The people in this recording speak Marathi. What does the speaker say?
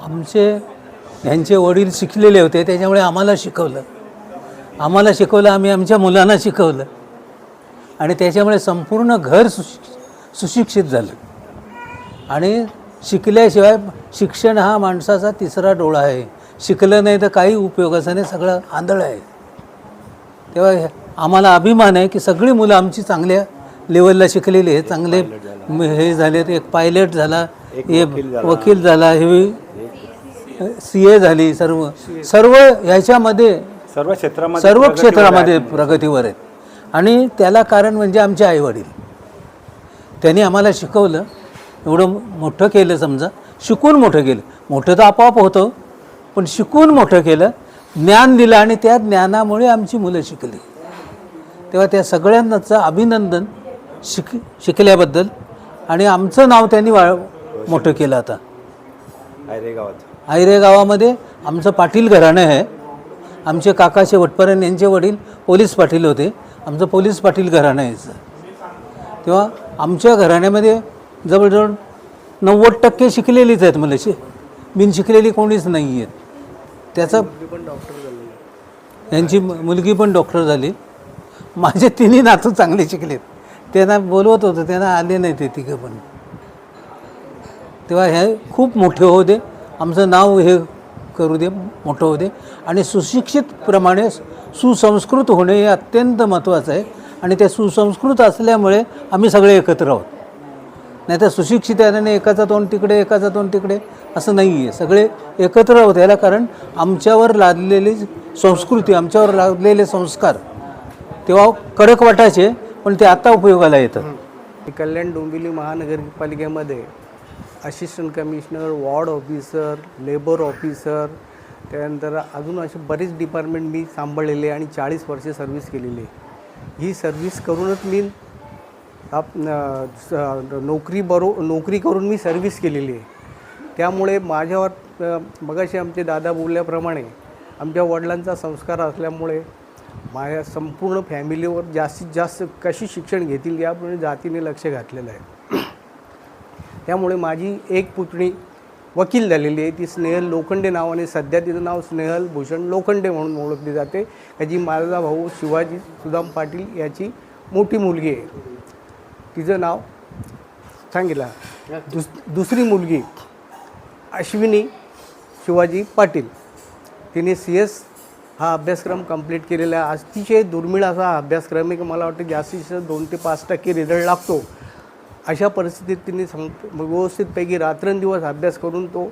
यांचे वडील शिकलेले होते, त्याच्यामुळे आम्हाला शिकवलं, आम्ही आमच्या मुलांना शिकवलं आणि त्याच्यामुळे संपूर्ण घर सुशिक्षित झालं. आणि शिकल्याशिवाय, शिक्षण हा माणसाचा तिसरा डोळा आहे. शिकलं नाही तर काही उपयोगाचं नाही, सगळं आंधळं आहे. तेव्हा आम्हाला अभिमान आहे की सगळी मुलं आमची चांगल्या लेवलला शिकलेली आहे, चांगले हे झाले. एक पायलट झाला, वकील झाला, हे CA झाली, सर्व ह्याच्यामध्ये सर्व क्षेत्रामध्ये प्रगतीवर आहेत. आणि त्याला कारण म्हणजे आमचे आईवडील. त्यांनी आम्हाला शिकवलं, एवढं मोठं केलं. समजा शिकून मोठं केलं, मोठं तर आपोआप होतं, पण शिकून मोठं केलं, ज्ञान दिलं आणि त्या ज्ञानामुळे आमची मुलं शिकली. तेव्हा त्या सगळ्यांचं अभिनंदन शिकल्याबद्दल. आणि आमचं नाव त्यांनी मोठं केलं. आता आयरे गावामध्ये आमचं पाटील घराणं आहे. आमचे काका शेवटपर्यंत यांचे वडील पोलीस पाटील होते, आमचं पोलीस पाटील घराणं यायचं. तेव्हा आमच्या घराण्यामध्ये जवळजवळ 90% शिकलेलीच आहेत मुलं, बिन शिकलेली कोणीच नाही आहेत. त्याचा यांची मुलगी पण डॉक्टर झाली. माझे तिन्ही नातू चांगले शिकलेत. त्यांना बोलवत होतं, त्यांना आले नाही ते तिघं पण. तेव्हा हे खूप मोठे होऊ दे, आमचं नाव हे करू दे, मोठं होऊ दे. आणि सुशिक्षितप्रमाणे सुसंस्कृत होणे हे अत्यंत महत्त्वाचं आहे. आणि ते सुसंस्कृत असल्यामुळे आम्ही सगळे एकत्र आहोत. नाही तर सुशिक्षित याने एकाचा तोंड तिकडे, एकाचा तोंड तिकडे असं नाही आहे. सगळे एकत्र आहोत. याला कारण आमच्यावर लादलेली संस्कृती, आमच्यावर लादलेले संस्कार तेव्हा कडक वाटायचे, पण ते आता उपयोगाला येतात. कल्याण डोंबिवली महानगरपालिकेमध्ये assistant commissioner, ward officer, labour officer, त्यानंतर अजून असे बरेच डिपार्टमेंट मी सांभाळलेले आणि 40 वर्षे सर्व्हिस केलेली आहे. ही सर्व्हिस करूनच मी नोकरी करून मी सर्व्हिस केलेली आहे. त्यामुळे माझ्यावर मगाशी आमचे दादा बोलल्याप्रमाणे आमच्या वडिलांचा संस्कार असल्यामुळे माझ्या संपूर्ण फॅमिलीवर जास्तीत जास्त कशी शिक्षण घेतील याप्रमाणे जातीने लक्ष घातलेलं आहे. त्यामुळे माझी एक पुतणी वकील झालेली आहे. ती स्नेहल लोखंडे नावाने, सध्या तिचं नाव स्नेहल भूषण लोखंडे म्हणून ओळखली जाते. त्याची माझा भाऊ शिवाजी सुदाम पाटील याची मोठी मुलगी आहे, तिचं नाव सांगितलं. दुसरी मुलगी अश्विनी शिवाजी पाटील, तिने CS हा अभ्यासक्रम कंप्लीट केलेला आहे. अतिशय दुर्मिळ असा हा अभ्यासक्रम आहे की मला वाटतं जास्तीत जास्त 2 ते 5% रिझल्ट लागतो. अशा परिस्थितीत तिने व्यवस्थितपैकी रात्रंदिवस अभ्यास करून तो